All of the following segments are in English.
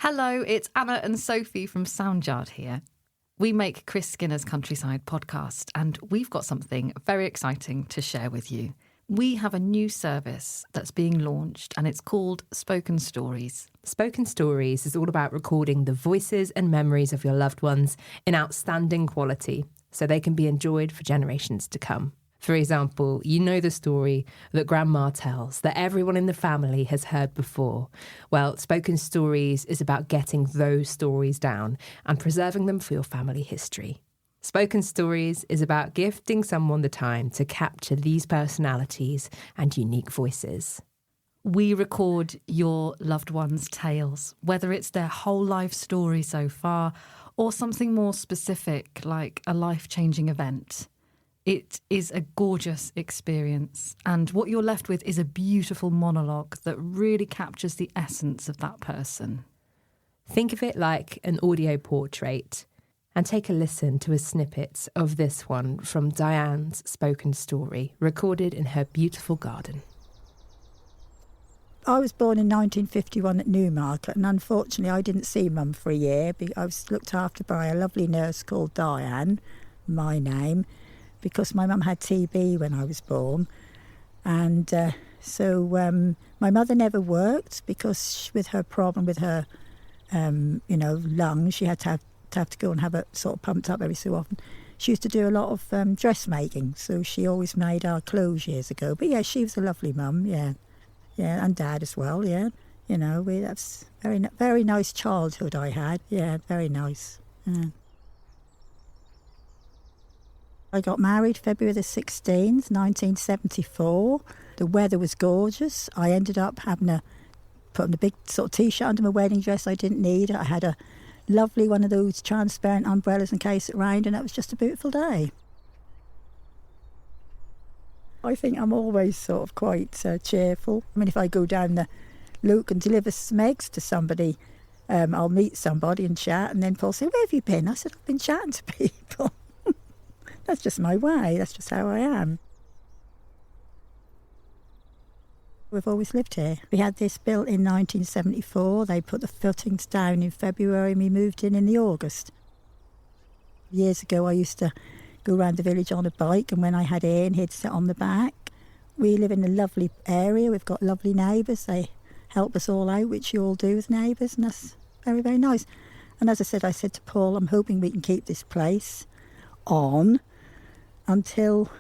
Hello, it's Anna and Sophie from Soundyard here. We make Chris Skinner's Countryside podcast, and we've got something very exciting to share with you. We have a new service that's being launched, and it's called Spoken Stories. Spoken Stories is all about recording the voices and memories of your loved ones in outstanding quality, so they can be enjoyed for generations to come. For example, you know the story that Grandma tells that everyone in the family has heard before. Well, Spoken Stories is about getting those stories down and preserving them for your family history. Spoken Stories is about gifting someone the time to capture these personalities and unique voices. We record your loved ones' tales, whether it's their whole life story so far or something more specific like a life-changing event. It is a gorgeous experience, and what you're left with is a beautiful monologue that really captures the essence of that person. Think of it like an audio portrait, and take a listen to a snippet of this one from Diane's spoken story, recorded in her beautiful garden. I was born in 1951 at Newmarket, and unfortunately I didn't see Mum for a year. I was looked after by a lovely nurse called Diane, my name, because my mum had TB when I was born. And so my mother never worked because with her problem with her, lungs, she had to go and have it sort of pumped up every so often. She used to do a lot of dressmaking, so she always made our clothes years ago. But yeah, she was a lovely mum, yeah, and Dad as well, yeah. That's very nice childhood I had, yeah, very nice. Yeah. I got married February the 16th, 1974. The weather was gorgeous. I ended up having putting a big sort of T-shirt under my wedding dress I didn't need. I had a lovely one of those transparent umbrellas in case it rained, and it was just a beautiful day. I think I'm always sort of quite cheerful. I mean, if I go down the Luke and deliver some eggs to somebody, I'll meet somebody and chat, and then Paul say, "Where have you been?" I said, "I've been chatting to people." That's just my way. That's just how I am. We've always lived here. We had this built in 1974. They put the footings down in February and we moved in the August. Years ago, I used to go around the village on a bike, and when I had Ian, he'd sit on the back. We live in a lovely area. We've got lovely neighbours. They help us all out, which you all do with neighbours, and that's very, very nice. And as I said to Paul, I'm hoping we can keep this place on until,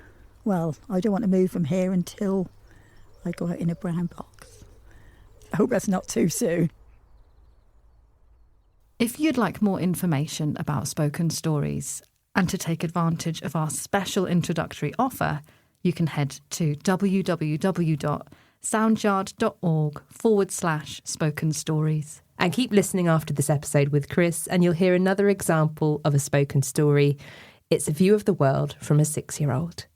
well, I don't want to move from here until I go out in a brown box. I hope that's not too soon. If you'd like more information about Spoken Stories and to take advantage of our special introductory offer, you can head to www.soundyard.org/spoken stories. And keep listening after this episode with Chris, and you'll hear another example of a spoken story. It's a view of the world from a 6-year-old.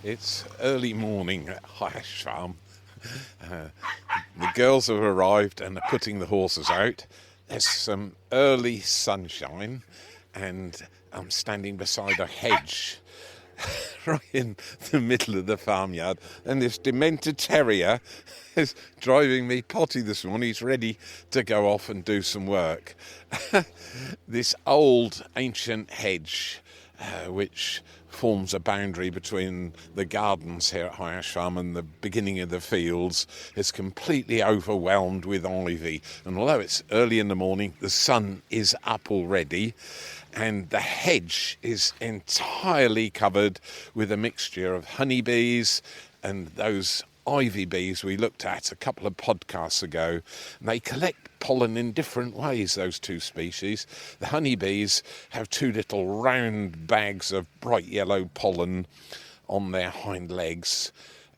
It's early morning at Hyash Farm. The girls have arrived and are putting the horses out. There's some early sunshine, and I'm standing beside a hedge right in the middle of the farmyard, and this demented terrier is driving me potty this morning. He's ready to go off and do some work. This old ancient hedge, which forms a boundary between the gardens here at Hyash Farm and the beginning of the fields, is completely overwhelmed with ivy. And although it's early in the morning, the sun is up already, and the hedge is entirely covered with a mixture of honeybees and those ivy bees we looked at a couple of podcasts ago. And they collect pollen in different ways, those two species. The honeybees have two little round bags of bright yellow pollen on their hind legs,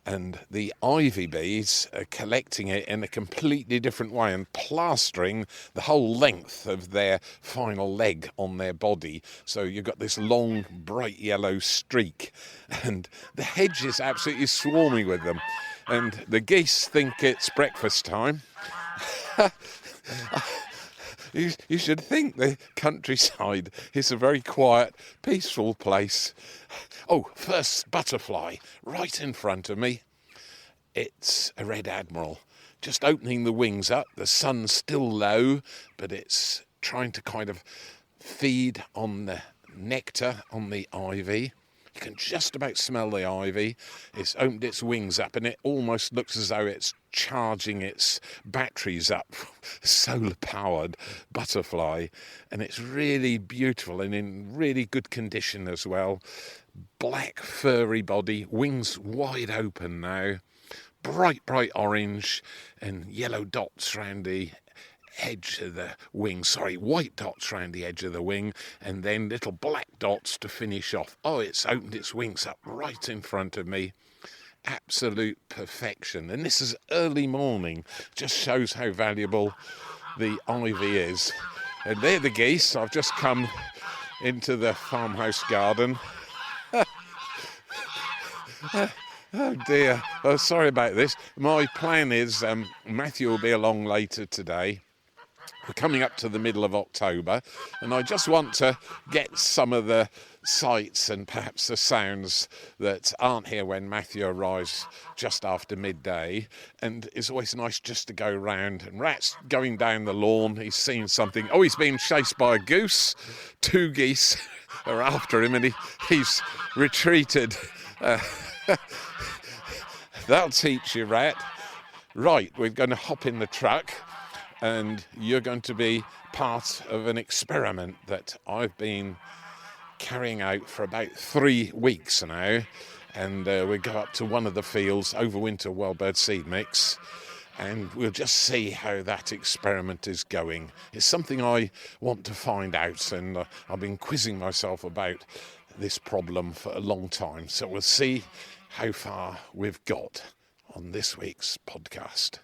and the ivy bees are collecting it in a completely different way and plastering the whole length of their final leg on their body. So you've got this long, bright yellow streak, and the hedge is absolutely swarming with them. And the geese think it's breakfast time. You should think the countryside is a very quiet, peaceful place. Oh, first butterfly right in front of me. It's a red admiral, just opening the wings up. The sun's still low, but it's trying to kind of feed on the nectar on the ivy. You can just about smell the ivy. It's opened its wings up, and it almost looks as though it's charging its batteries up. Solar-powered butterfly, and it's really beautiful and in really good condition as well. Black furry body, wings wide open now, bright orange and yellow dots around the edge of the wing, white dots around the edge of the wing, and then little black dots to finish off. Oh, it's opened its wings up right in front of me. Absolute perfection. And this is early morning, just shows how valuable the ivy is. And they're the geese. I've just come into the farmhouse garden. Oh dear, sorry about this. My plan is Matthew will be along later today. We're coming up to the middle of October, and I just want to get some of the sights and perhaps the sounds that aren't here when Matthew arrives just after midday. And it's always nice just to go round. And Rat's going down the lawn. He's seen something. Oh, he's being chased by a goose. 2 geese are after him, and he's retreated. That'll teach you, Rat. Right, we're going to hop in the truck, and you're going to be part of an experiment that I've been carrying out for about 3 weeks now. And we go up to one of the fields, Overwinter Wild Bird Seed Mix, and we'll just see how that experiment is going. It's something I want to find out, and I've been quizzing myself about this problem for a long time. So we'll see how far we've got on this week's podcast.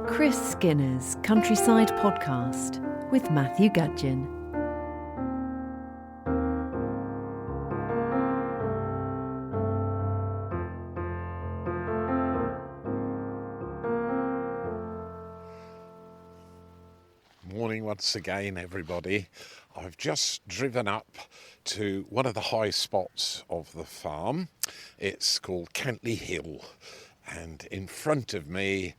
Chris Skinner's Countryside Podcast with Matthew Gudgeon. Morning once again, everybody. I've just driven up to one of the high spots of the farm. It's called Cantley Hill, and in front of me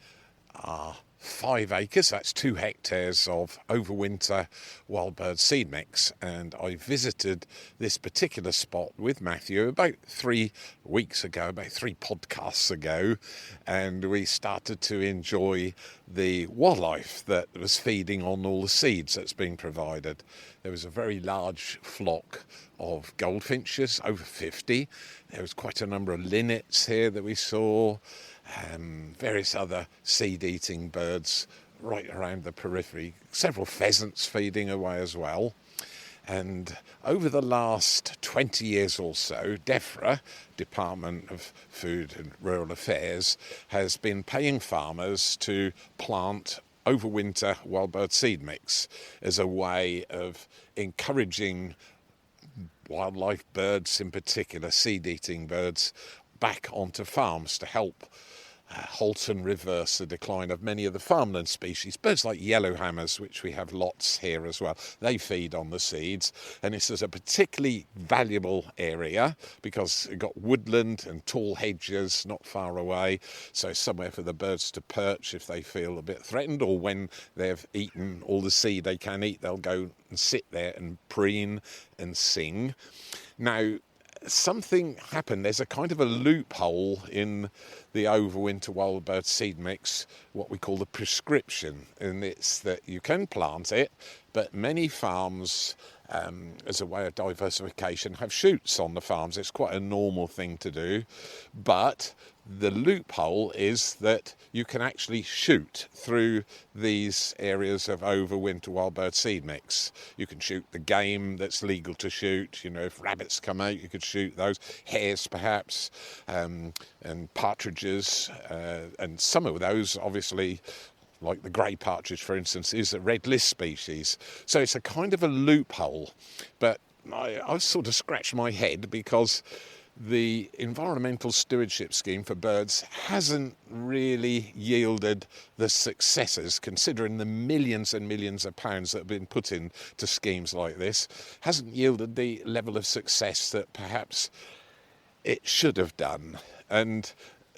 are 5 acres, that's 2 hectares of Overwinter Wild Bird Seed Mix, and I visited this particular spot with Matthew about 3 weeks ago, about 3 podcasts ago, and we started to enjoy the wildlife that was feeding on all the seeds that's being provided. There was a very large flock of goldfinches, over 50. There was quite a number of linnets here that we saw, various other seed-eating birds right around the periphery, several pheasants feeding away as well. And over the last 20 years or so, DEFRA, Department of Food and Rural Affairs, has been paying farmers to plant Overwinter Wild Bird Seed Mix as a way of encouraging wildlife, birds in particular, seed-eating birds, back onto farms to help halt and reverse the decline of many of the farmland species. Birds like yellowhammers, which we have lots here as well, they feed on the seeds. And this is a particularly valuable area because you've got woodland and tall hedges not far away, so somewhere for the birds to perch if they feel a bit threatened, or when they've eaten all the seed they can eat, they'll go and sit there and preen and sing. Now, something happened. There's a kind of a loophole in the Overwinter Wild Bird Seed Mix, what we call the prescription, and it's that you can plant it, but many farms as a way of diversification, have shoots on the farms. It's quite a normal thing to do, but the loophole is that you can actually shoot through these areas of overwinter wild bird seed mix. You can shoot the game that's legal to shoot. You know, if rabbits come out, you could shoot those. Hares, perhaps, and partridges. And some of those, obviously, like the grey partridge, for instance, is a red list species. So it's a kind of a loophole. But I sort of scratched my head because the environmental stewardship scheme for birds hasn't really yielded the successes, considering the millions and millions of pounds that have been put into schemes like this, hasn't yielded the level of success that perhaps it should have done. And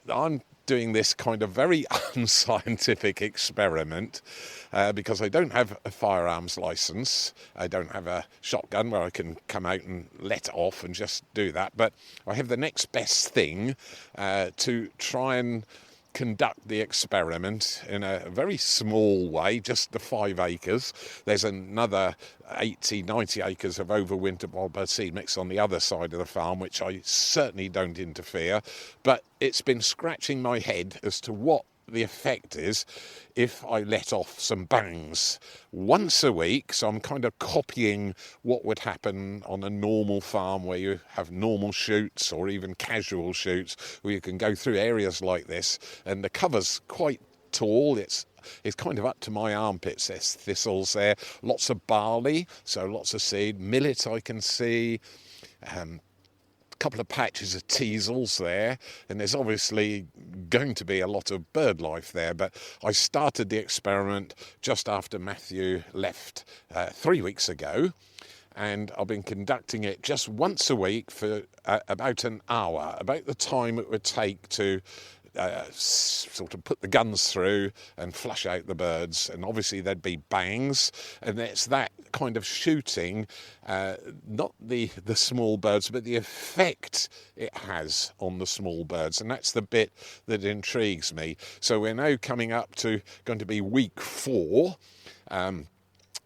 I'm doing this kind of very unscientific experiment because I don't have a firearms license. I don't have a shotgun where I can come out and let off and just do that. But I have the next best thing to try and conduct the experiment in a very small way, just the 5 acres. There's another 80, 90 acres of overwinter wild bird seed mix on the other side of the farm, which I certainly don't interfere. But it's been scratching my head as to what the effect is if I let off some bangs once a week. So I'm kind of copying what would happen on a normal farm where you have normal shoots or even casual shoots where you can go through areas like this, and the cover's quite tall. It's kind of up to my armpits. There's thistles there, lots of barley, so lots of seed, millet I can see, couple of patches of teasels there, and there's obviously going to be a lot of bird life there. But I started the experiment just after Matthew left 3 weeks ago, and I've been conducting it just once a week for about an hour, about the time it would take to sort of put the guns through and flush out the birds. And obviously there'd be bangs, and it's that kind of shooting, not the small birds, but the effect it has on the small birds. And that's the bit that intrigues me. So we're now coming up to going to be week 4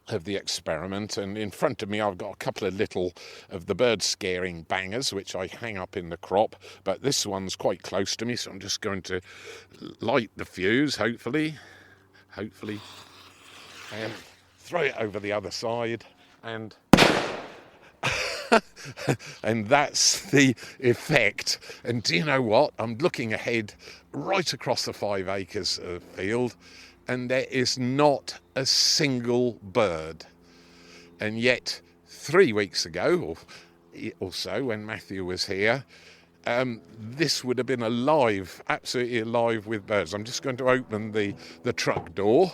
of the experiment, and in front of me I've got a couple of little of the bird scaring bangers which I hang up in the crop, but this one's quite close to me, so I'm just going to light the fuse, hopefully, and throw it over the other side, and and that's the effect. And do you know what? I'm looking ahead right across the 5 acres of field, and there is not a single bird. And yet 3 weeks ago or so, when Matthew was here, this would have been alive, absolutely alive with birds. I'm just going to open the truck door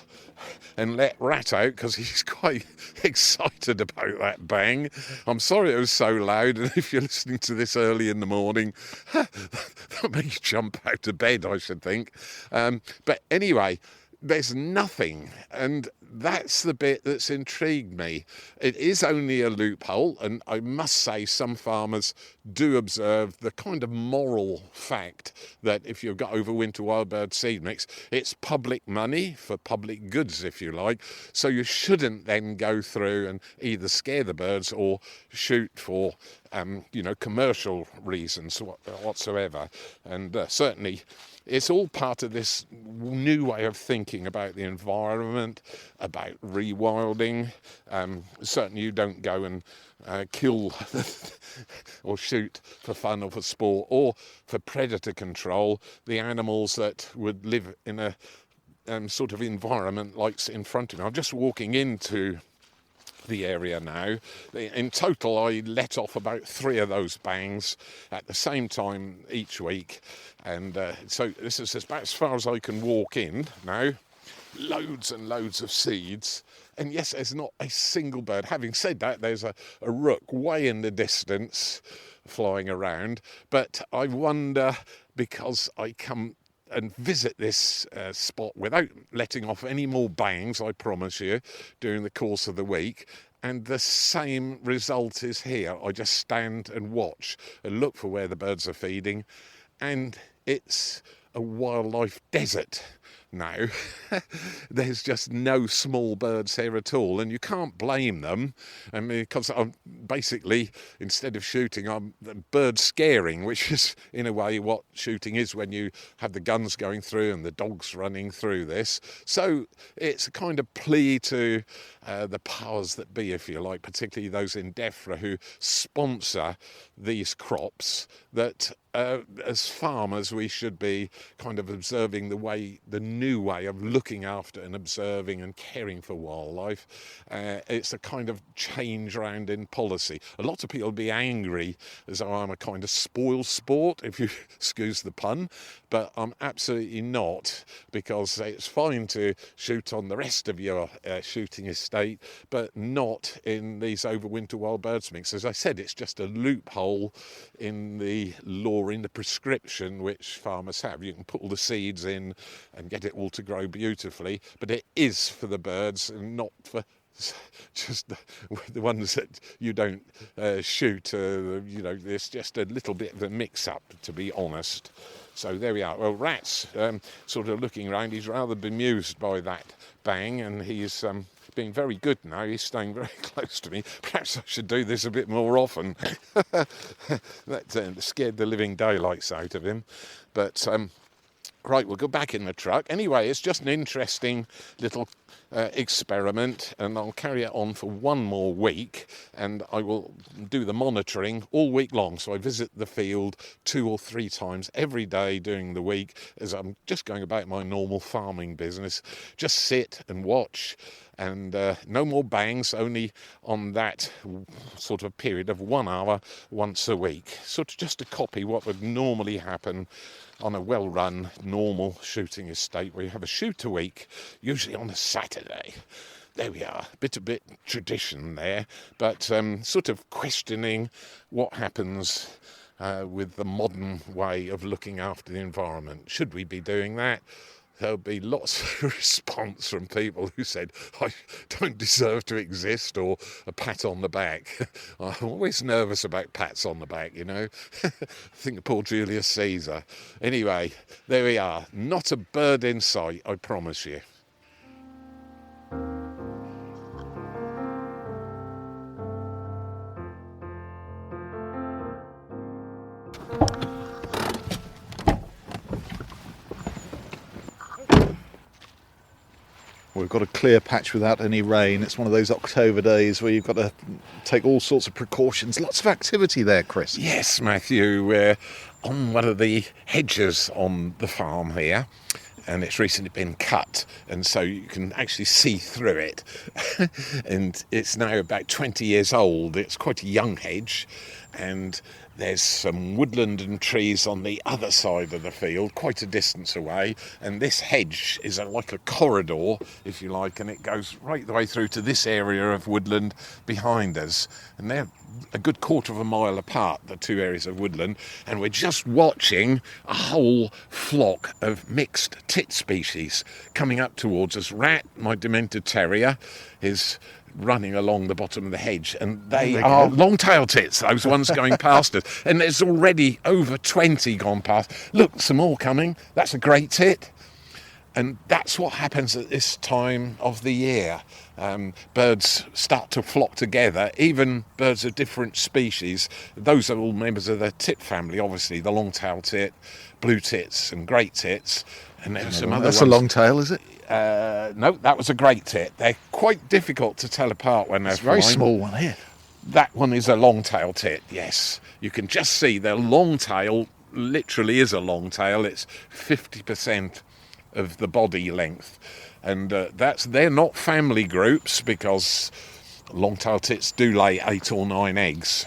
and let Rat out because he's quite excited about that bang. I'm sorry it was so loud, and if you're listening to this early in the morning, that makes you jump out of bed, I should think. But anyway, there's nothing, and that's the bit that's intrigued me. It is only a loophole, and I must say some farmers do observe the kind of moral fact that if you've got overwinter wild bird seed mix, it's public money for public goods, if you like, so you shouldn't then go through and either scare the birds or shoot for commercial reasons whatsoever. And certainly it's all part of this new way of thinking about the environment, about rewilding. Certainly you don't go and kill or shoot for fun or for sport or for predator control the animals that would live in a sort of environment like in front of me. I'm just walking into the area now. In total, I let off about 3 of those bangs at the same time each week, and so this is about as far as I can walk in now. Loads and loads of seeds, and yes, there's not a single bird. Having said that, there's a rook way in the distance flying around, but I wonder, because I come and visit this spot without letting off any more bangs, I promise you, during the course of the week. And the same result is here. I just stand and watch and look for where the birds are feeding. And it's a wildlife desert. now. There's just no small birds here at all, and you can't blame them. I mean, because I'm basically, instead of shooting, I'm bird scaring, which is in a way what shooting is when you have the guns going through and the dogs running through this. So it's a kind of plea to the powers that be, if you like, particularly those in DEFRA who sponsor these crops, that as farmers we should be kind of observing the new way of looking after and observing and caring for wildlife. It's a kind of change round in policy. A lot of people will be angry as though I'm a kind of spoil sport, if you excuse the pun, but I'm absolutely not, because it's fine to shoot on the rest of your shooting estate, but not in these overwinter wild birds mix. As I said, it's just a loophole in the law, in the prescription which farmers have. You can put all the seeds in and get it all to grow beautifully, but it is for the birds and not for just the ones that you don't shoot. There's just a little bit of a mix-up, to be honest. So there we are. Well, Rat's sort of looking around. He's rather bemused by that bang, and he's being very good now. He's staying very close to me. Perhaps I should do this a bit more often. That scared the living daylights out of him. But right, we'll go back in the truck. Anyway, it's just an interesting little experiment, and I'll carry it on for one more week, and I will do the monitoring all week long. So I visit the field 2 or 3 times every day during the week, as I'm just going about my normal farming business. Just sit and watch, and no more bangs, only on that sort of period of 1 hour once a week. Sort of just to copy what would normally happen on a well-run, normal shooting estate, where you have a shoot a week, usually on a Saturday. There we are, a bit tradition there, but sort of questioning what happens with the modern way of looking after the environment. Should we be doing that? There'll be lots of response from people who said, I don't deserve to exist, or a pat on the back. I'm always nervous about pats on the back, you know. Think of poor Julius Caesar. Anyway, there we are. Not a bird in sight, I promise you. We've got a clear patch without any rain. It's one of those October days where you've got to take all sorts of precautions. Lots of activity there, Chris. Yes, Matthew. We're on one of the hedges on the farm here, and it's recently been cut, and so you can actually see through it. And it's now about 20 years old. It's quite a young hedge, and there's some woodland and trees on the other side of the field, quite a distance away, and this hedge is like a corridor, if you like, and it goes right the way through to this area of woodland behind us, and they're a good quarter of a mile apart, the two areas of woodland, and we're just watching a whole flock of mixed tit species coming up towards us. Rat, my demented terrier, is running along the bottom of the hedge, and they are long-tailed tits, those ones going past us, and there's already over 20 gone past. Look, some more coming. That's a great tit. And that's what happens at this time of the year. Birds start to flock together, even birds of different species. Those are all members of the tit family, obviously, the long-tailed tit, blue tits and great tits. And then some other ones. That's a long tail, is it? No, that was a great tit. They're quite difficult to tell apart when they're flying. Very small one here. That one is a long-tailed tit, yes. You can just see their long tail literally is a long tail. It's 50% of the body length. And they're not family groups, because long-tailed tits do lay 8 or 9 eggs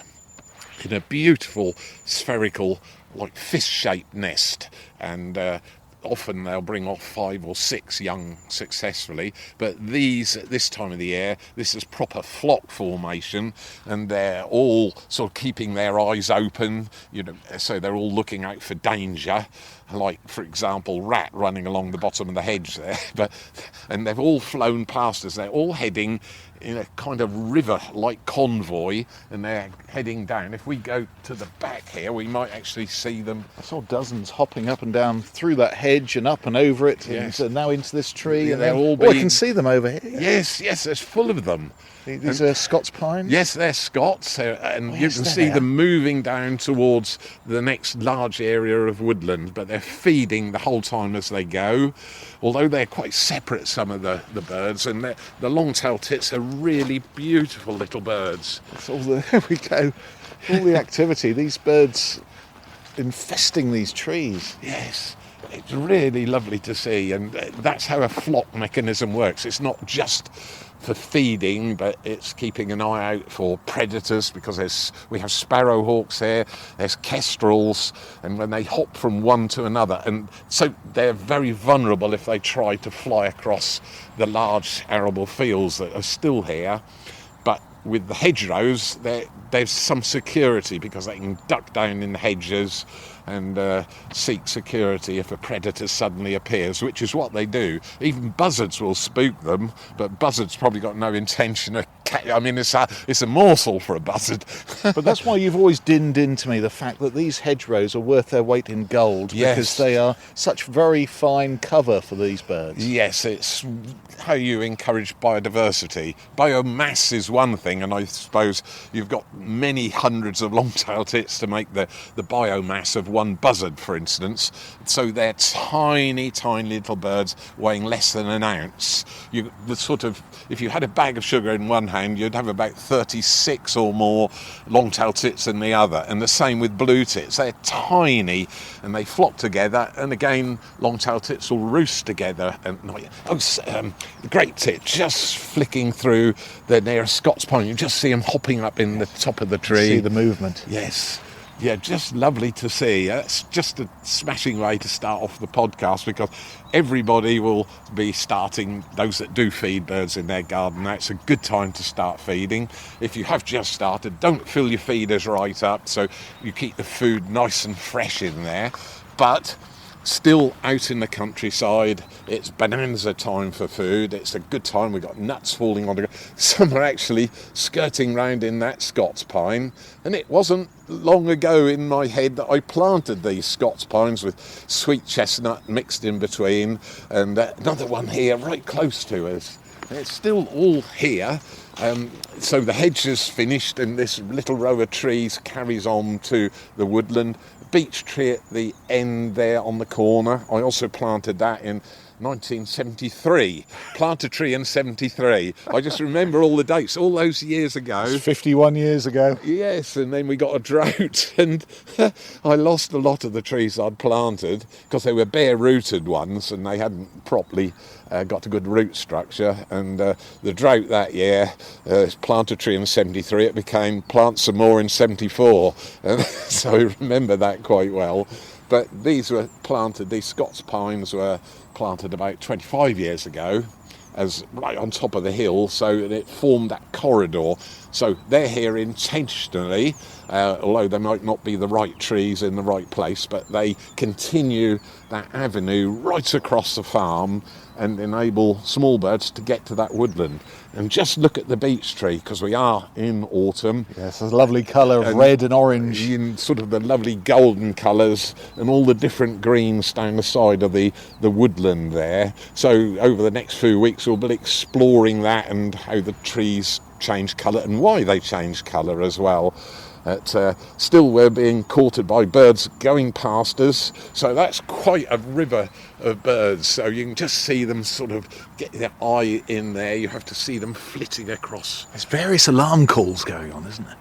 in a beautiful spherical, like fist-shaped nest. And often they'll bring off 5 or 6 young successfully, but these, at this time of the year, this is proper flock formation, and they're all sort of keeping their eyes open, you know, so they're all looking out for danger, like, for example, Rat running along the bottom of the hedge there. And they've all flown past us. They're all heading in a kind of river-like convoy, and they're heading down. If we go to the back here, we might actually see them. I saw dozens hopping up and down through that hedge and up and over it, Yes. and now into this tree. Yeah, and they're then, all I being- can see them over here. Yes, there's full of them. These are Scots pines? Yes, they're Scots, and you yes, can they're see there. them moving down towards the next large area of woodland, but they're feeding the whole time as they go, although they're quite separate, some of the birds, and the long-tailed tits are really beautiful little birds. It's all the, there we go. All the activity. These birds infesting these trees. Yes, it's really lovely to see, and that's how a flock mechanism works. It's not just for feeding, but it's keeping an eye out for predators, because we have sparrowhawks here, there's kestrels, and when they hop from one to another, and so they're very vulnerable if they try to fly across the large arable fields that are still here. But with the hedgerows, there's some security, because they can duck down in the hedges and seek security if a predator suddenly appears, which is what they do. Even buzzards will spook them, but buzzards probably got no intention of I mean, it's a morsel for a buzzard. But that's why you've always dinned into me the fact that these hedgerows are worth their weight in gold, Yes. because they are such very fine cover for these birds. Yes, it's how you encourage biodiversity. Biomass is one thing, and I suppose you've got many hundreds of long-tailed tits to make the biomass of one buzzard, for instance. So they're tiny, tiny little birds weighing less than an ounce. If you had a bag of sugar in one hand, you'd have about 36 or more long-tailed tits in the other, and the same with blue tits. They're tiny and they flock together, and again long-tailed tits will roost together. And the great tit just flicking through the nearest Scots pine, you just see them hopping up in the top of the tree. See the movement. Yes. Yeah, just lovely to see. That's just a smashing way to start off the podcast, because everybody will be starting, those that do feed birds in their garden. Now it's a good time to start feeding. If you have just started, don't fill your feeders right up, so you keep the food nice and fresh in there. But still out in the countryside, it's bonanza time for food. It's a good time. We've got nuts falling on the ground. Some are actually skirting round in that Scots pine, and it wasn't long ago in my head that I planted these Scots pines with sweet chestnut mixed in between, and another one here right close to us. It's still all here. So the hedge is finished, and this little row of trees carries on to the woodland. Beech tree at the end there on the corner, I also planted that in 1973. Planted a tree in 73. I just remember all the dates, all those years ago. 51 years ago. Yes, and then we got a drought, and I lost a lot of the trees I'd planted because they were bare-rooted ones and they hadn't properly got a good root structure. And the drought that year, planted a tree in 73, it became plant some more in 74. And so I remember that quite well. But these Scots pines were planted about 25 years ago, as right on top of the hill, so it formed that corridor. So they're here intentionally, although they might not be the right trees in the right place, but they continue that avenue right across the farm and enable small birds to get to that woodland. And just look at the beech tree, because we are in autumn. Yes, a lovely colour of red and orange. In sort of the lovely golden colours and all the different greens down the side of the woodland there. So over the next few weeks we'll be exploring that and how the trees change colour and why they change colour as well. Still we're being courted by birds going past us, so that's quite a river of birds, so you can just see them sort of get their eye in there. You have to see them flitting across. There's various alarm calls going on, isn't there?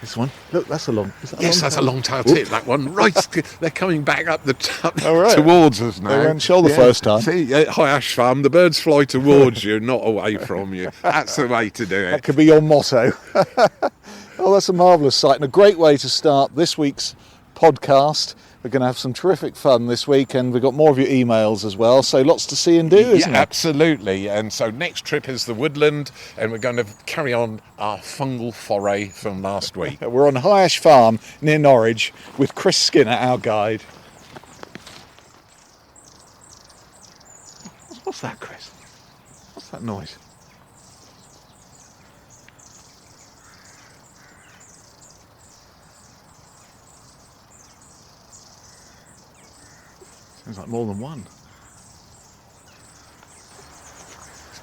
This one. Look, that's a long. Yes, that's a long-tailed tit, that one. Right, they're coming back up the top All right. towards us now. They went shoulder first time. See, hi Ash Farm, the birds fly towards you, not away from you. That's the way to do That it. could be your motto. Oh, that's a marvellous sight and a great way to start this week's podcast. We're going to have some terrific fun this week, and we've got more of your emails as well, so lots to see and do, isn't Yeah, it? absolutely. And so next trip is the woodland, and we're going to carry on our fungal foray from last week. We're on High Ash Farm near Norwich with Chris Skinner, our guide. What's that, Chris? What's that noise? Sounds like more than one.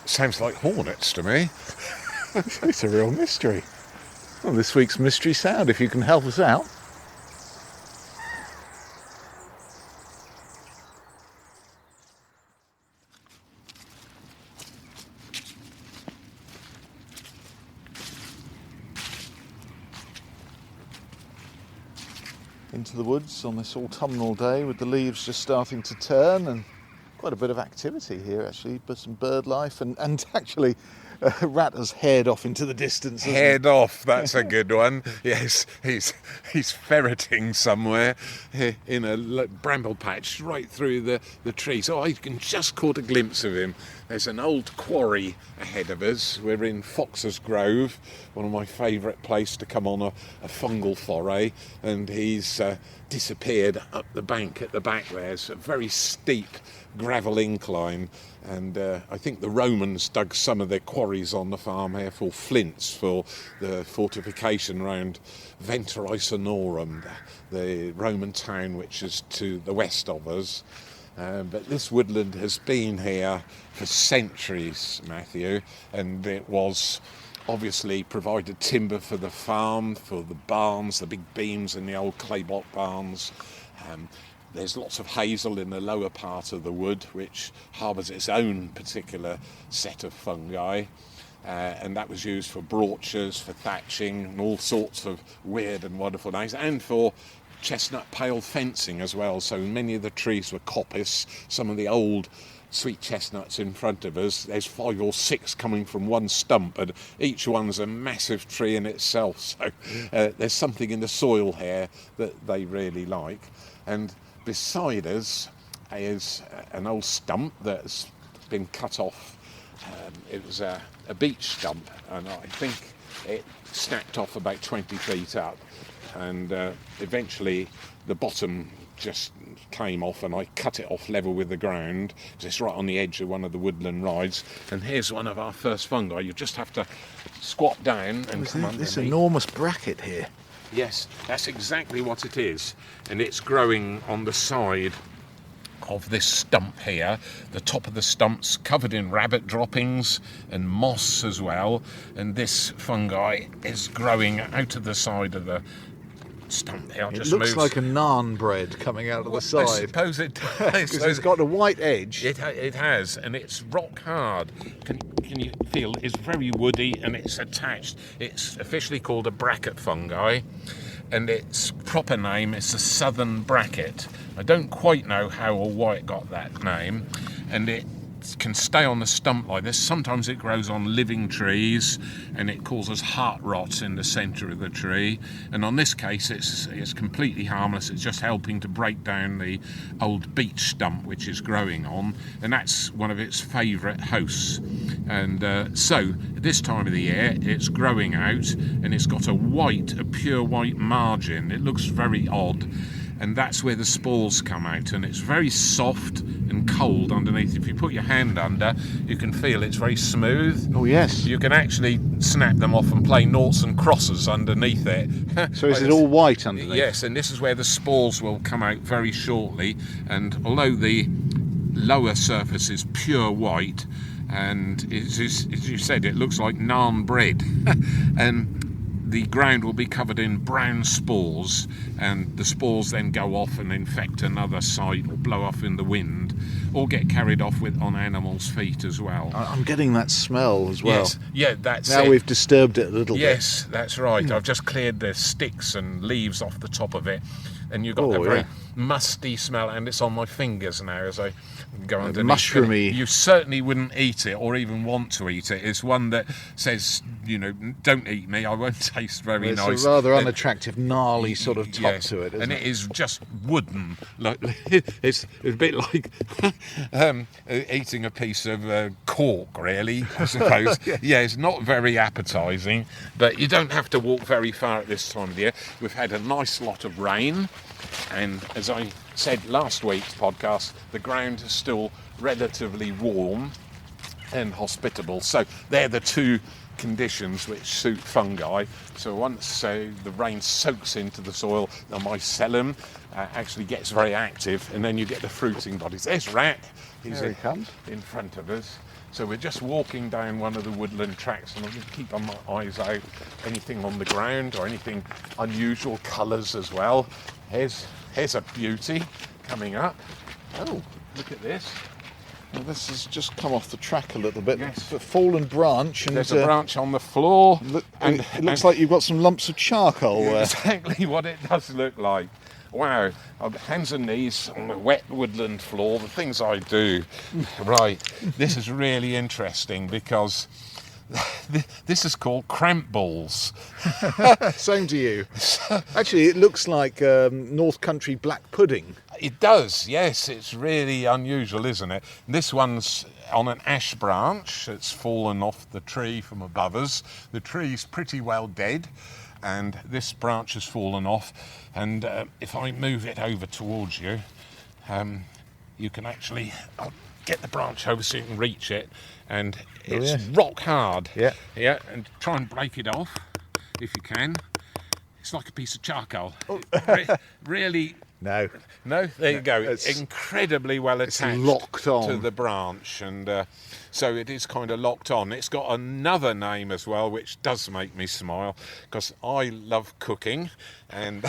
Sounds like hornets to me. It's a real mystery. Well, this week's mystery sound, if you can help us out. Into the woods on this autumnal day with the leaves just starting to turn, and quite a bit of activity here actually, but some bird life, and actually a rat has haired off into the distance. Head off, that's a good one. Yes, he's ferreting somewhere in a bramble patch right through the trees. Oh, I can just caught a glimpse of him. There's an old quarry ahead of us. We're in Fox's Grove, one of my favourite places to come on a fungal foray, and he's disappeared up the bank at the back there. It's a very steep gravel incline, and I think the Romans dug some of their quarries on the farm here for flints for the fortification around Venta Icenorum, the Roman town which is to the west of us. But this woodland has been here for centuries, Matthew, and it was obviously provided timber for the farm, for the barns, the big beams in the old clay block barns. There's lots of hazel in the lower part of the wood, which harbours its own particular set of fungi. And that was used for broachures, for thatching, and all sorts of weird and wonderful things, and for chestnut pale fencing as well. So many of the trees were coppice. Some of the old sweet chestnuts in front of us, there's 5 or 6 coming from one stump, and each one's a massive tree in itself. So there's something in the soil here that they really like. And beside us is an old stump that's been cut off. It was a beech stump, and I think it snapped off about 20 feet up, and eventually the bottom just came off, and I cut it off level with the ground because it's right on the edge of one of the woodland rides. And here's one of our first fungi. You just have to squat down and come underneath. This enormous bracket here. Yes, that's exactly what it is, and it's growing on the side of this stump here. The top of the stump's covered in rabbit droppings and moss as well, and this fungi is growing out of the side of the stump here. It looks like a naan bread coming out of the side. I suppose it does. Because it's got a white edge. It has, and it's rock hard. Can you feel it's very woody, and it's attached. It's officially called a bracket fungi, and its proper name is the southern bracket. I don't quite know how or why it got that name, and it can stay on the stump like this. Sometimes it grows on living trees, and it causes heart rot in the centre of the tree. And on this case, it's completely harmless. It's just helping to break down the old beech stump which is growing on, and that's one of its favourite hosts. And so at this time of the year, it's growing out, and it's got a pure white margin. It looks very odd. And that's where the spores come out, and it's very soft and cold underneath. If you put your hand under, you can feel it's very smooth. Oh, yes. You can actually snap them off and play noughts and crosses underneath it. So is it all white underneath? Yes, and this is where the spores will come out very shortly. And although the lower surface is pure white, and as you said, it looks like naan bread. And the ground will be covered in brown spores, and the spores then go off and infect another site or blow off in the wind, or get carried off on animals' feet as well. I'm getting that smell as well. Yes, yeah, that's now it. We've disturbed it a little bit. Yes, that's right. I've just cleared the sticks and leaves off the top of it, and you've got a very musty smell, and it's on my fingers now as I go underneath. Mushroomy. You certainly wouldn't eat it or even want to eat it. It's one that says, don't eat me, I won't taste very nice. It's a rather unattractive, gnarly sort of top to it, isn't and it? it is just wooden. Like it's a bit like eating a piece of cork, really, I suppose. Yeah, it's not very appetising, but you don't have to walk very far at this time of the year. We've had a nice lot of rain, and as I said last week's podcast, the ground is still relatively warm and hospitable. So they're the two conditions which suit fungi. So once the rain soaks into the soil, the mycelium actually gets very active, and then you get the fruiting bodies. There's Rat. He's There he comes. in front of us. So we're just walking down one of the woodland tracks, and I'm going to keep my eyes out. Anything on the ground or anything unusual, colours as well. Here's a beauty coming up. Oh, look at this. Well, this has just come off the track a little bit. Yes. A fallen branch. And There's a branch on the floor. it looks like you've got some lumps of charcoal there. Exactly what it does look like. Wow, hands and knees on the wet woodland floor, the things I do. Right, this is really interesting because this is called cramp balls. Same to you. Actually, it looks like North Country black pudding. It does, yes, it's really unusual, isn't it? This one's on an ash branch that's fallen off the tree from above us. The tree's pretty well dead, and this branch has fallen off. And if I move it over towards you, you can actually get the branch over so you can reach it, and it's rock hard. Yeah. Yeah, and try and break it off if you can. It's like a piece of charcoal. Really. No. No, there you go. It's incredibly well attached locked on to the branch, and so it is kind of locked on. It's got another name as well, which does make me smile, because I love cooking, and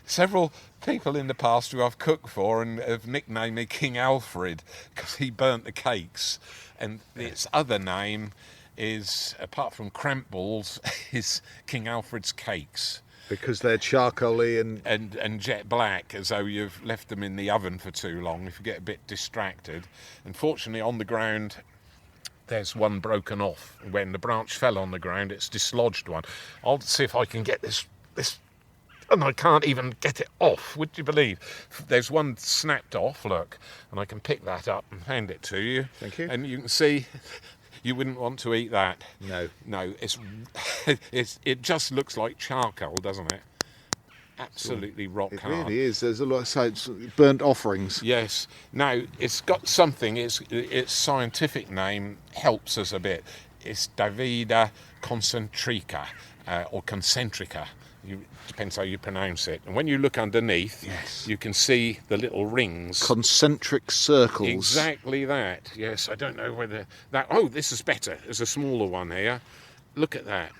several people in the past who I've cooked for and have nicknamed me King Alfred, because he burnt the cakes, and its other name is, apart from cramp balls, is King Alfred's cakes. because they're charcoaly and jet black, as though you've left them in the oven for too long if you get a bit distracted. Unfortunately, on the ground there's one broken off. When the branch fell on the ground, it's dislodged one. I'll see if I can get this and I can't even get it off, would you believe? There's one snapped off, look, and I can pick that up and hand it to you. Thank you. And you can see you wouldn't want to eat that. No. No, it just looks like charcoal, doesn't it? Absolutely rock It hard. really is. There's a lot of burnt offerings. Yes. Now, it's got something. Its scientific name helps us a bit. It's Davida concentrica, or concentrica. Depends how you pronounce it. And when you look underneath, Yes. you can see the little rings. Concentric circles. Exactly that. Yes, I don't know whether that... Oh, this is better. There's a smaller one here. Look at that.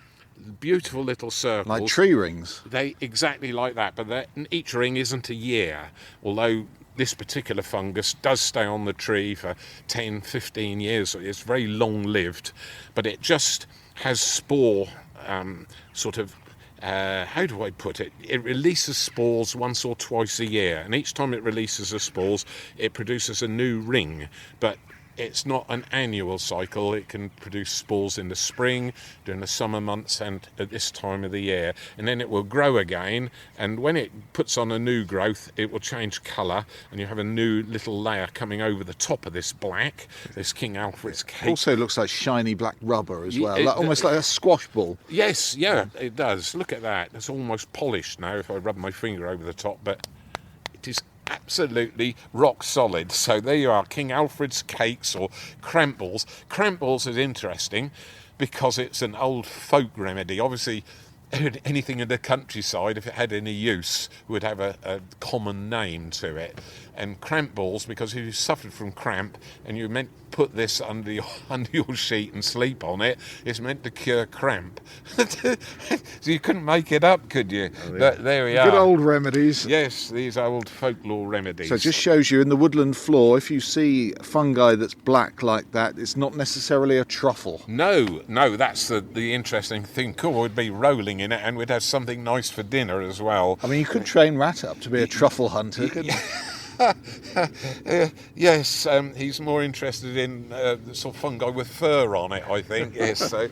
Beautiful little circles. Like tree rings. They exactly like that, but each ring isn't a year, although this particular fungus does stay on the tree for 10, 15 years. So it's very long-lived, but it just has spore how do I put it? It releases spores once or twice a year, and each time it releases the spores, it produces a new ring, but it's not an annual cycle. It can produce spores in the spring, during the summer months, and at this time of the year. And then it will grow again, and when it puts on a new growth, it will change colour, and you have a new little layer coming over the top of this black, this King Alfred's cake. Also looks like shiny black rubber as well, it- almost like a squash ball. Yes, yeah, it does. Look at that. It's almost polished now if I rub my finger over the top, but it is absolutely rock solid. So there you are, King Alfred's cakes, or cramp balls. Cramp balls is interesting because it's an old folk remedy. Obviously, anything in the countryside, if it had any use, would have a common name to it. And cramp balls, because if you suffered from cramp and you meant put this under your sheet and sleep on it, it's meant to cure cramp. So you couldn't make it up, could you? But there we are. Good old remedies. Yes, these old folklore remedies. So it just shows you in the woodland floor, if you see fungi that's black like that, it's not necessarily a truffle. No, that's the interesting thing. Cool, we'd be rolling in it, and we'd have something nice for dinner as well. I mean, you could train Rat up to be a truffle hunter, couldn't you? Yes, he's more interested in the sort of fungi with fur on it, I think. Yes, so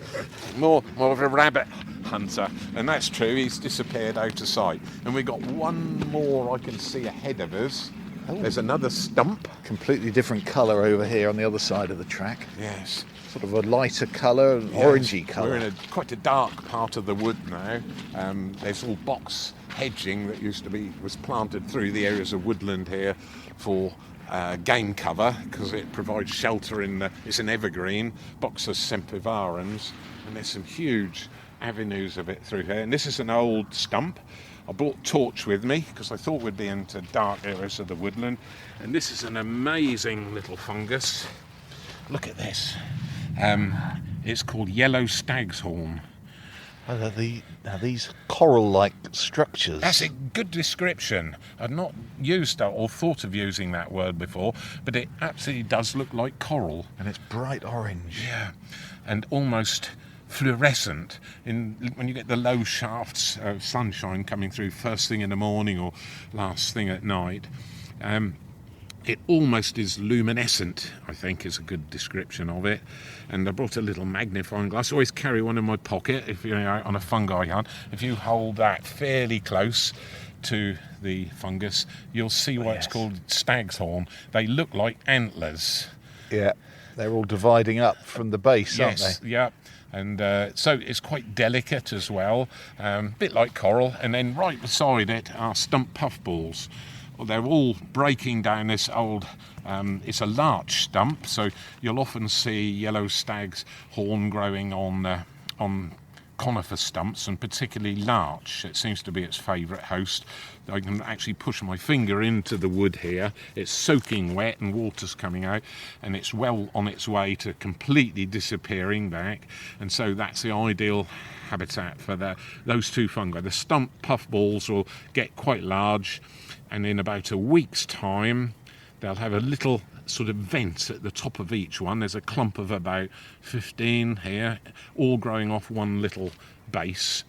more of a rabbit hunter, and that's true. He's disappeared out of sight, and we've got one more I can see ahead of us. There's another stump. Completely different colour over here on the other side of the track. Yes. Sort of a lighter colour, an orangey colour. We're in quite a dark part of the wood now. There's all box hedging that was planted through the areas of woodland here for game cover because it provides shelter it's an evergreen, Boxus sempervirens, and there's some huge avenues of it through here. And this is an old stump. I brought torch with me because I thought we'd be into dark areas of the woodland. And this is an amazing little fungus. Look at this. It's called yellow stag's horn. Are these coral-like structures? That's a good description. I've not used that or thought of using that word before, but it absolutely does look like coral. And it's bright orange. Yeah, and almost fluorescent when you get the low shafts of sunshine coming through first thing in the morning or last thing at night. It almost is luminescent, I think, is a good description of it. And I brought a little magnifying glass. I always carry one in my pocket if you're out on a fungi hunt. If you hold that fairly close to the fungus, you'll see why it's called stag's horn. They look like antlers. Yeah, they're all dividing up from the base, aren't they? Yes, yeah. And so it's quite delicate as well, a bit like coral. And then right beside it are stump puffballs. Well, they're all breaking down this old, it's a larch stump, so you'll often see yellow stag's horn growing on conifer stumps, and particularly larch. It seems to be its favourite host. I can actually push my finger into the wood here. It's soaking wet and water's coming out, and it's well on its way to completely disappearing back, and so that's the ideal habitat for those two fungi. The stump puffballs will get quite large, and in about a week's time they'll have a little sort of vent at the top of each one. There's a clump of about 15 here, all growing off one little base.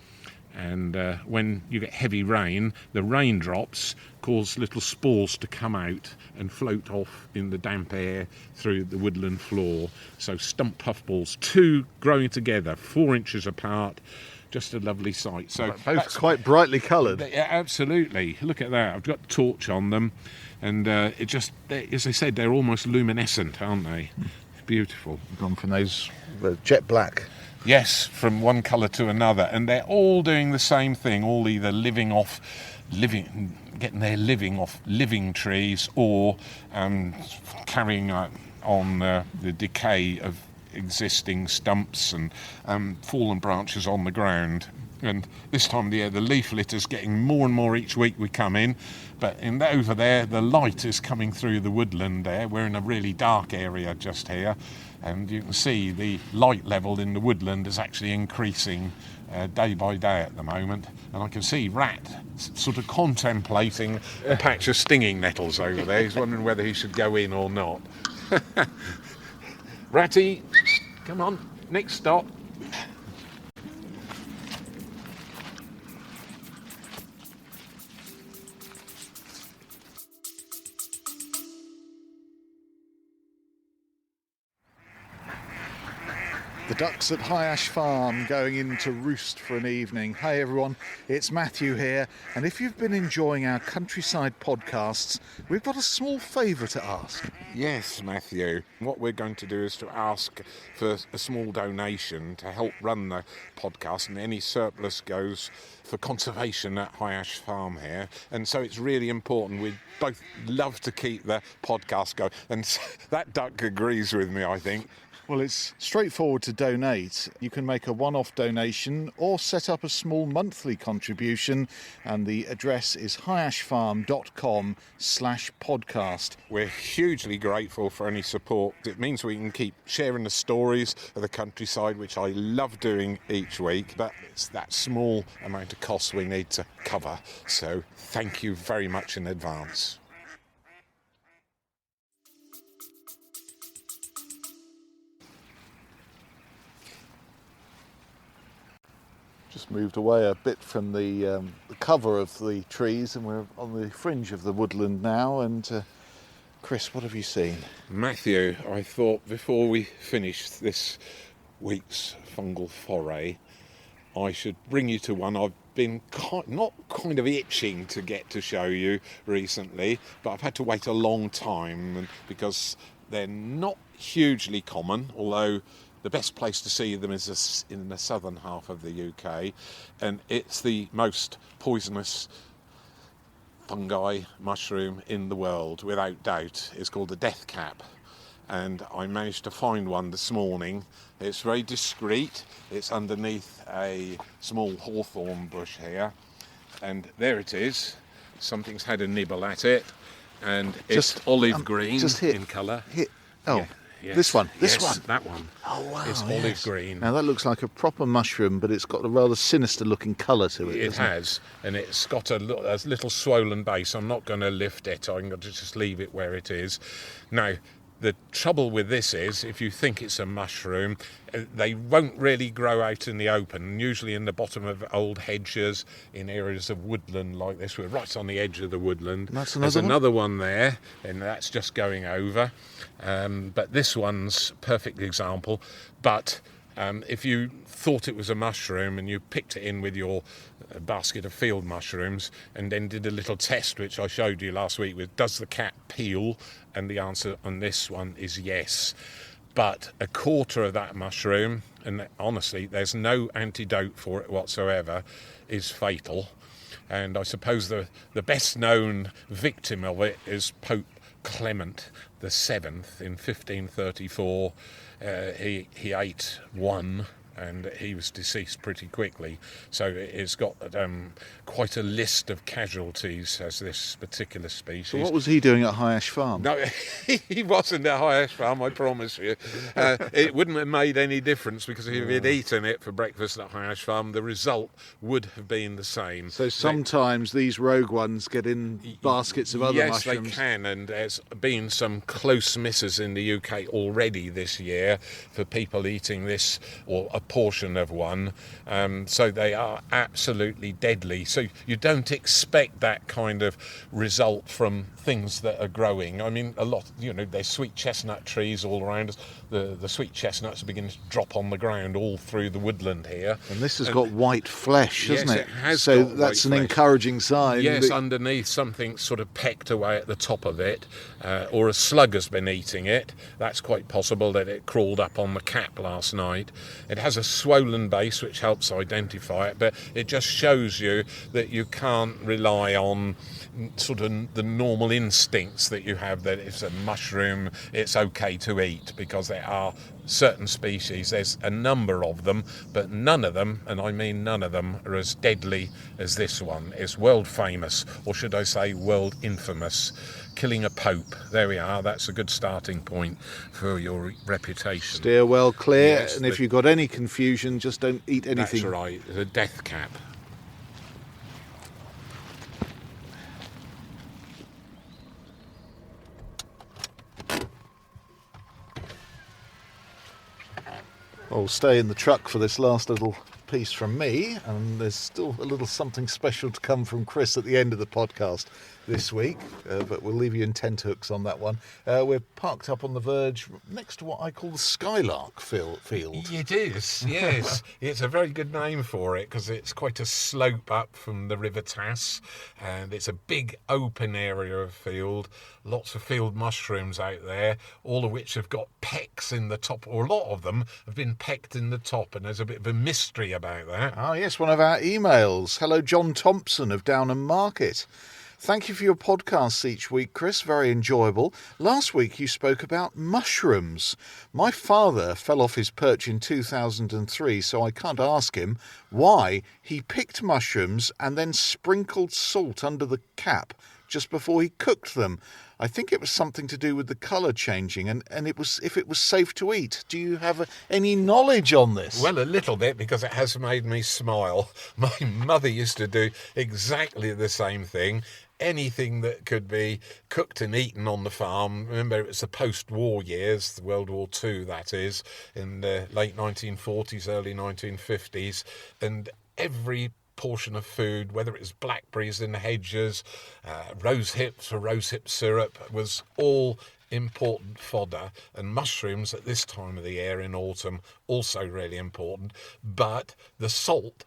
And when you get heavy rain, the raindrops cause little spores to come out and float off in the damp air through the woodland floor. So stump puffballs, two growing together, 4 inches apart. Just a lovely sight. So both quite brightly coloured. Yeah, absolutely. Look at that. I've got a torch on them, and it just, as I said, they're almost luminescent, aren't they? Beautiful. We've gone from those jet black. Yes, from one colour to another, and they're all doing the same thing. All either getting their living off living trees, or carrying on the decay of existing stumps and fallen branches on the ground. And this time of the year, the leaf litter is getting more and more each week we come in. But over there, the light is coming through the woodland there. We're in a really dark area just here, and you can see the light level in the woodland is actually increasing day by day at the moment. And I can see Rat sort of contemplating a patch of stinging nettles over there. He's wondering whether he should go in or not. Ratty, come on, next stop. The ducks at High Ash Farm going in to roost for an evening. Hey everyone, it's Matthew here, and if you've been enjoying our countryside podcasts, we've got a small favour to ask. Yes, Matthew. What we're going to do is to ask for a small donation to help run the podcast, and any surplus goes for conservation at High Ash Farm here. And so it's really important. We both love to keep the podcast going, and that duck agrees with me, I think. Well, it's straightforward to donate. You can make a one-off donation or set up a small monthly contribution, and the address is highashfarm.com/podcast. We're hugely grateful for any support. It means we can keep sharing the stories of the countryside, which I love doing each week, but it's that small amount of cost we need to cover. So thank you very much in advance. Just moved away a bit from the cover of the trees, and we're on the fringe of the woodland now. And Chris, what have you seen? Matthew, I thought before we finish this week's fungal foray, I should bring you to one I've been not kind of itching to get to show you recently, but I've had to wait a long time because they're not hugely common, although the best place to see them is in the southern half of the UK, and it's the most poisonous fungi mushroom in the world, without doubt. It's called the death cap. And I managed to find one this morning. It's very discreet. It's underneath a small hawthorn bush here. And there it is. Something's had a nibble at it. And it's olive green in colour. Oh, Yes. this one. That one. Oh, wow. It's olive green. Now, that looks like a proper mushroom, but it's got a rather sinister-looking colour to it. It has, and it's got a little swollen base. I'm not going to lift it. I'm going to just leave it where it is. Now, the trouble with this is, if you think it's a mushroom, they won't really grow out in the open. Usually in the bottom of old hedges, in areas of woodland like this. We're right on the edge of the woodland. That's There's another one there, and that's just going over. But this one's a perfect example. But if you thought it was a mushroom and you picked it in with your basket of field mushrooms and then did a little test, which I showed you last week, with does the cap peel? And the answer on this one is yes. But a quarter of that mushroom, and honestly, there's no antidote for it whatsoever, is fatal. And I suppose the best known victim of it is Pope Clement VII in 1534. He ate one, and he was deceased pretty quickly. So it's got quite a list of casualties as this particular species. So what was he doing at High Ash Farm? No, he wasn't at High Ash Farm, I promise you. It wouldn't have made any difference, because if he'd eaten it for breakfast at High Ash Farm, the result would have been the same. So sometimes these rogue ones get in baskets of other mushrooms. Yes, they can, and there's been some close misses in the UK already this year for people eating this, or a portion of one. So they are absolutely deadly. So you don't expect that kind of result from things that are growing. I mean, a lot, there's sweet chestnut trees all around us. The sweet chestnuts are beginning to drop on the ground all through the woodland here. And this has got white flesh, hasn't it? Yes, it has. So got that's white an flesh. encouraging sign. Yes, underneath something sort of pecked away at the top of it, or a slug has been eating it. That's quite possible that it crawled up on the cap last night. It has a swollen base, which helps identify it, but it just shows you that you can't rely on sort of the normal instincts that you have, that it's a mushroom, it's okay to eat, because there are certain species, there's a number of them, but none of them, and I mean none of them, are as deadly as this one. It's world famous, or should I say world infamous. Killing a pope. There we are. That's a good starting point for your reputation. Steer well clear, Yes, and if you've got any confusion, just don't eat anything. That's right. The death cap. I'll stay in the truck for this last little piece from me, and there's still a little something special to come from Chris at the end of the podcast this week, but we'll leave you in tenthooks on that one. We're parked up on the verge next to what I call the Skylark field. It is, yes. It's a very good name for it, because it's quite a slope up from the River Tass, and it's a big open area of field. Lots of field mushrooms out there, all of which have got pecks in the top, or a lot of them have been pecked in the top, and there's a bit of a mystery about that. Ah, yes, one of our emails. Hello, John Thompson of Downham Market. Thank you for your podcasts each week, Chris. Very enjoyable. Last week you spoke about mushrooms. My father fell off his perch in 2003, so I can't ask him why he picked mushrooms and then sprinkled salt under the cap just before he cooked them. I think it was something to do with the colour changing, and it was if it was safe to eat. Do you have any knowledge on this? Well, a little bit, because it has made me smile. My mother used to do exactly the same thing. Anything that could be cooked and eaten on the farm. Remember, it was the post-war years, World War II, that is, in the late 1940s, early 1950s, and every portion of food, whether it was blackberries in the hedges, rose hips or rosehip syrup, was all important fodder. And mushrooms at this time of the year in autumn, also really important. But the salt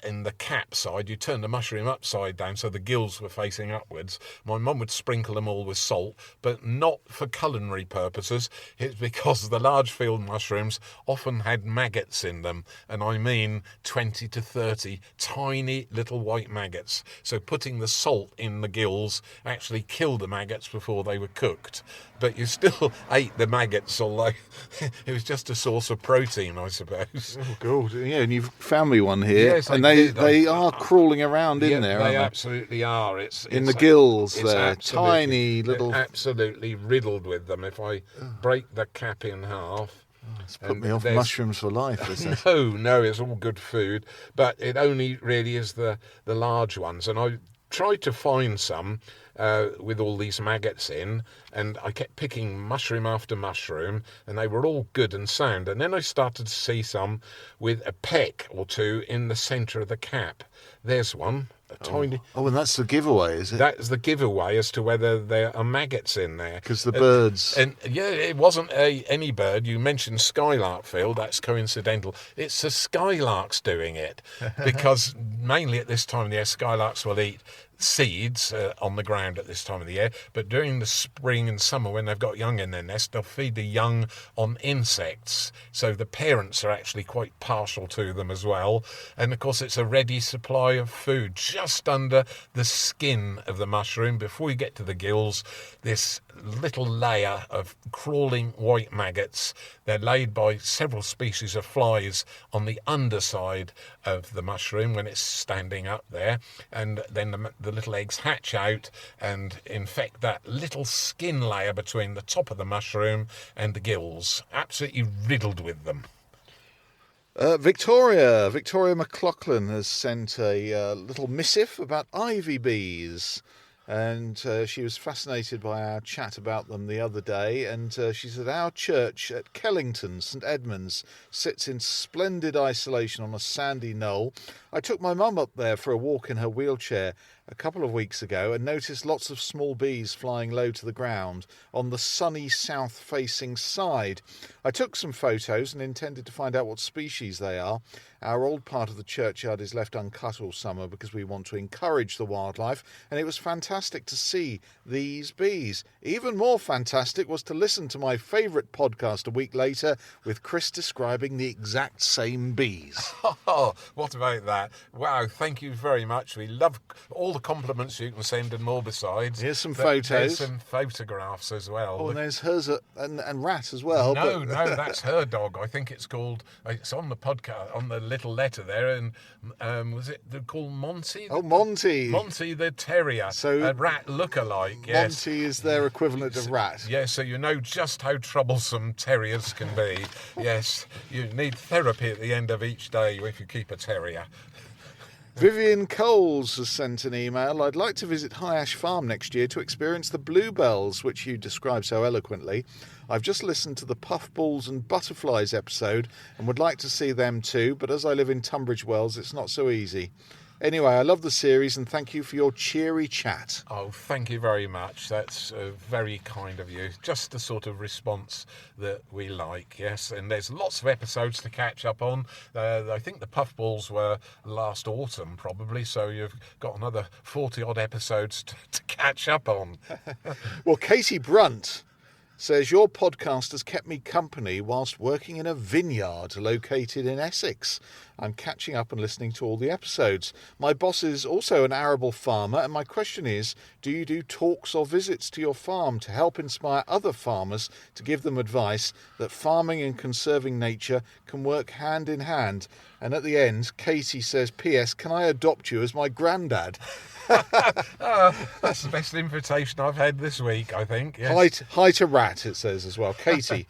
in the cap side, you turn the mushroom upside down so the gills were facing upwards. My mum would sprinkle them all with salt, but not for culinary purposes. It's because the large field mushrooms often had maggots in them, and I mean 20 to 30 tiny little white maggots. So putting the salt in the gills actually killed the maggots before they were cooked. But you still ate the maggots, although it was just a source of protein, I suppose. Oh, God. Yeah, and you've found me one here. Yes, and I they, did. they are crawling around in there, They aren't they? absolutely are. It's In the gills it's there, absolutely- tiny little... they're absolutely riddled with them. If I break the cap in half... It's put and me off there's- mushrooms for life, this is. No, it's all good food, but it only really is the large ones. And I tried to find some with all these maggots in, and I kept picking mushroom after mushroom, and they were all good and sound. And then I started to see some with a peck or two in the centre of the cap. There's one, a tiny... Oh, and that's the giveaway, is it? That's the giveaway as to whether there are maggots in there. Because the birds... And yeah, it wasn't any bird. You mentioned skylark field. That's coincidental. It's the skylarks doing it, because mainly at this time of the year, skylarks will eat seeds on the ground at this time of the year, but during the spring and summer when they've got young in their nest, they'll feed the young on insects, so the parents are actually quite partial to them as well. And of course it's a ready supply of food just under the skin of the mushroom. Before you get to the gills, this little layer of crawling white maggots. They're laid by several species of flies on the underside of the mushroom when it's standing up there, and then the little eggs hatch out and infect that little skin layer between the top of the mushroom and the gills, absolutely riddled with them. Victoria McLaughlin has sent a little missive about ivy bees. And she was fascinated by our chat about them the other day. And she said, our church at Kellington, St Edmunds, sits in splendid isolation on a sandy knoll. I took my mum up there for a walk in her wheelchair a couple of weeks ago and noticed lots of small bees flying low to the ground on the sunny south-facing side. I took some photos and intended to find out what species they are. Our old part of the churchyard is left uncut all summer because we want to encourage the wildlife, and it was fantastic to see these bees. Even more fantastic was to listen to my favourite podcast a week later with Chris describing the exact same bees. Oh, what about that? Wow, thank you very much. We love all the compliments you can send and more besides. Here's some There's photos. some photographs as well. Oh, and there's hers and Rat as well. No, that's her dog. I think it's called. It's on the podcast, on the little letter there, and was it called Monty? Oh, Monty. Monty the terrier. So a rat look-alike. Yes. Monty is their equivalent of Rat. Yeah, so you know just how troublesome terriers can be. Yes, you need therapy at the end of each day if you keep a terrier. Vivian Coles has sent an email. I'd like to visit High Ash Farm next year to experience the bluebells, which you describe so eloquently. I've just listened to the puffballs and butterflies episode and would like to see them too, but as I live in Tunbridge Wells, it's not so easy. Anyway, I love the series and thank you for your cheery chat. Oh, thank you very much. That's very kind of you. Just the sort of response that we like, yes. And there's lots of episodes to catch up on. I think the puffballs were last autumn, probably, so you've got another 40-odd episodes to catch up on. Well, Katie Brunt says, your podcast has kept me company whilst working in a vineyard located in Essex. I'm catching up and listening to all the episodes. My boss is also an arable farmer, and my question is, do you do talks or visits to your farm to help inspire other farmers to give them advice that farming and conserving nature can work hand in hand? And at the end, Katie says, P.S., can I adopt you as my granddad? That's the best invitation I've had this week, I think. Yes. Hi to Rat, it says as well. Katie.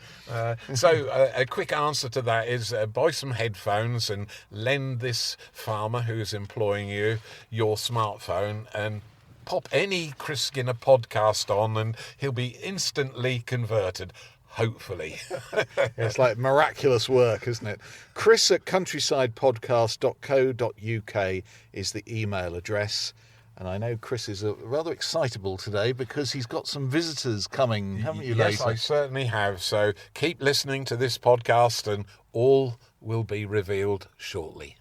So a quick answer to that is buy some headphones and lend this farmer who's employing you your smartphone and pop any Chris Skinner podcast on and he'll be instantly converted. Hopefully. It's like miraculous work, isn't it? Chris at countrysidepodcast.co.uk is the email address. And I know Chris is rather excitable today because he's got some visitors coming, haven't you, Yes, later? I certainly have. So keep listening to this podcast and all will be revealed shortly.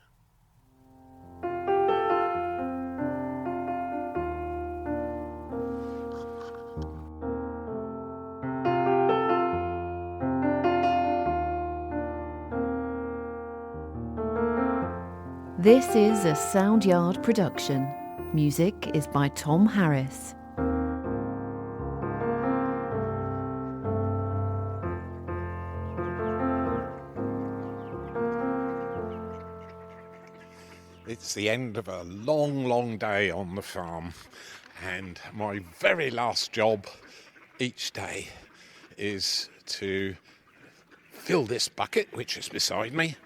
This is a Sound Yard production. Music is by Tom Harris. It's the end of a long, long day on the farm, and my very last job each day is to fill this bucket, which is beside me,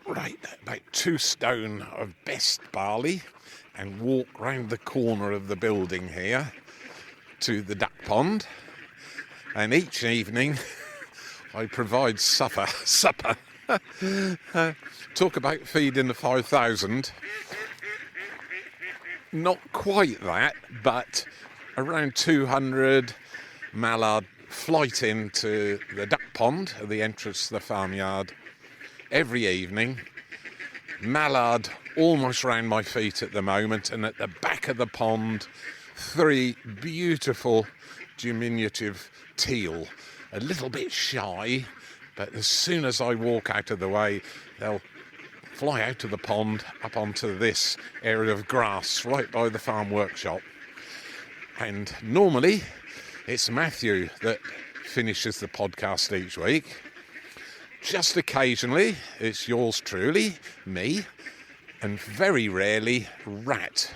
right about 2 stone of best barley, and walk round the corner of the building here to the duck pond. And each evening I provide supper. Talk about feeding the 5,000. Not quite that, but around 200 mallard flight into the duck pond at the entrance to the farmyard every evening. Mallard almost round my feet at the moment, and at the back of the pond 3 beautiful diminutive teal, a little bit shy, but as soon as I walk out of the way they'll fly out of the pond up onto this area of grass right by the farm workshop. And normally it's Matthew that finishes the podcast each week. Just occasionally it's yours truly, me, and very rarely Rat.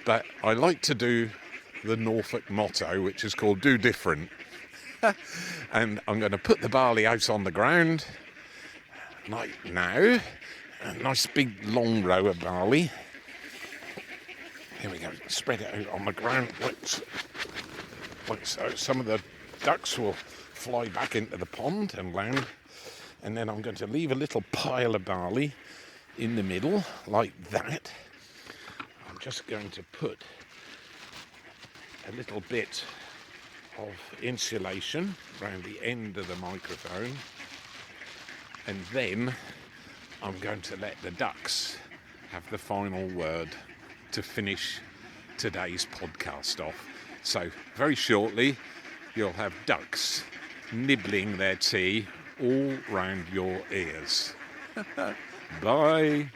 But I like to do the Norfolk motto, which is called do different. And I'm going to put the barley out on the ground like now. A nice big long row of barley. Here we go, spread it out on the ground like so. Some of the ducks will fly back into the pond and land. And then I'm going to leave a little pile of barley in the middle, like that. I'm just going to put a little bit of insulation around the end of the microphone. And then I'm going to let the ducks have the final word to finish today's podcast off. So very shortly, you'll have ducks nibbling their tea all round your ears. Bye.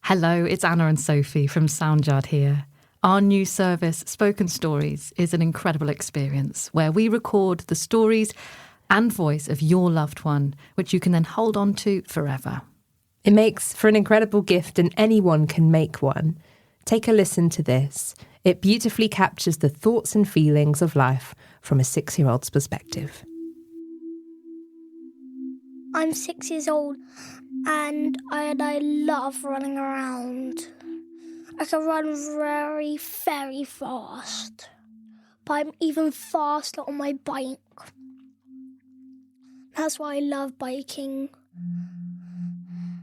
Hello, it's Anna and Sophie from Soundyard here. Our new service, Spoken Stories, is an incredible experience where we record the stories and voice of your loved one, which you can then hold on to forever. It makes for an incredible gift, and anyone can make one. Take a listen to this. It beautifully captures the thoughts and feelings of life from a 6-year-old's perspective. I'm 6 years old and I love running around. I can run very, very fast, but I'm even faster on my bike. That's why I love biking.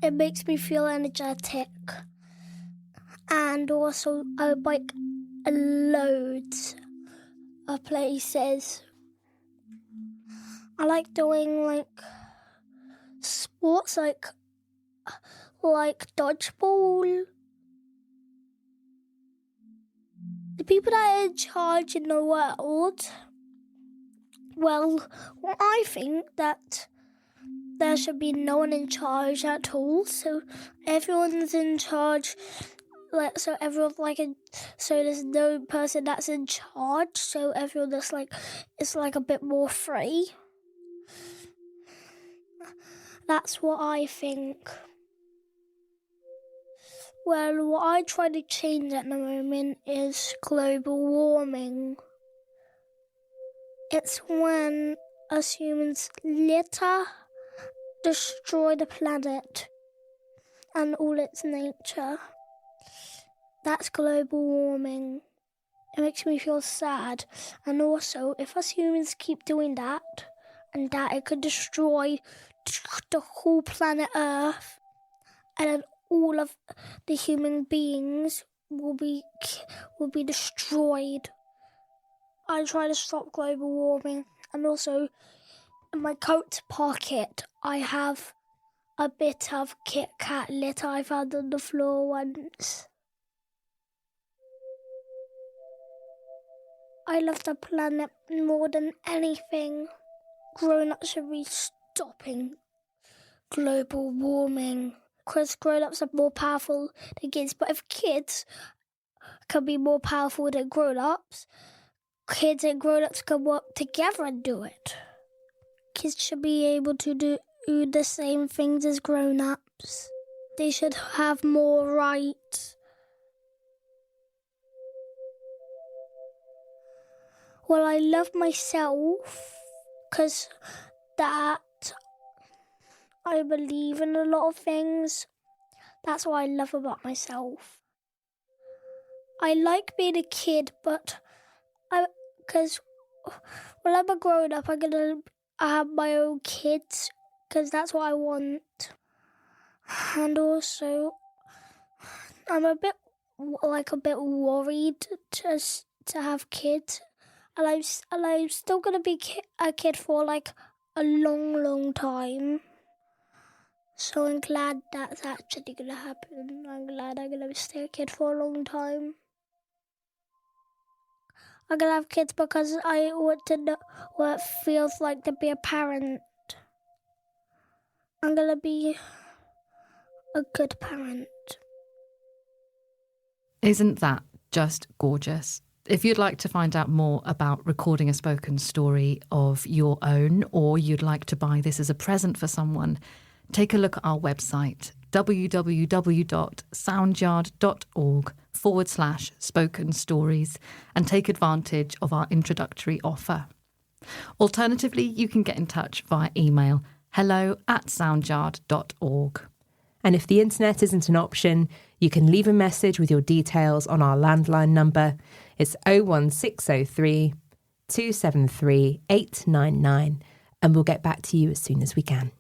It makes me feel energetic. And also I bike loads of places. I like doing sports like dodgeball. The people that are in charge in the world, well, I think that there should be no one in charge at all. So everyone's in charge. So there's no person that's in charge. So everyone is a bit more free. That's what I think. Well, what I try to change at the moment is global warming. It's when us humans litter, destroy the planet and all its nature. That's global warming. It makes me feel sad. And also, if us humans keep doing that, and that it could destroy the whole planet Earth, and then all of the human beings will be destroyed. I try to stop global warming. And also, in my coat pocket, I have a bit of Kit Kat litter I found on the floor once. I love the planet more than anything. Grown-ups should be stopping global warming, because grown-ups are more powerful than kids. But if kids can be more powerful than grown-ups, kids and grown-ups can work together and do it. Kids should be able to do the same things as grown-ups. They should have more rights. Well, I love myself because that I believe in a lot of things. That's what I love about myself. I like being a kid, but because when I'm a grown up, I'm gonna have my own kids because that's what I want. And also, I'm a bit worried to have kids. And I'm still going to be a kid for a long, long time. So I'm glad that's actually going to happen. I'm glad I'm going to stay a kid for a long time. I'm going to have kids because I want to know what it feels like to be a parent. I'm going to be a good parent. Isn't that just gorgeous? If you'd like to find out more about recording a spoken story of your own, or you'd like to buy this as a present for someone, take a look at our website, www.soundyard.org/spoken stories, and take advantage of our introductory offer. Alternatively, you can get in touch via email, hello@soundyard.org. And if the internet isn't an option, you can leave a message with your details on our landline number. It's 01603 273 899, and we'll get back to you as soon as we can.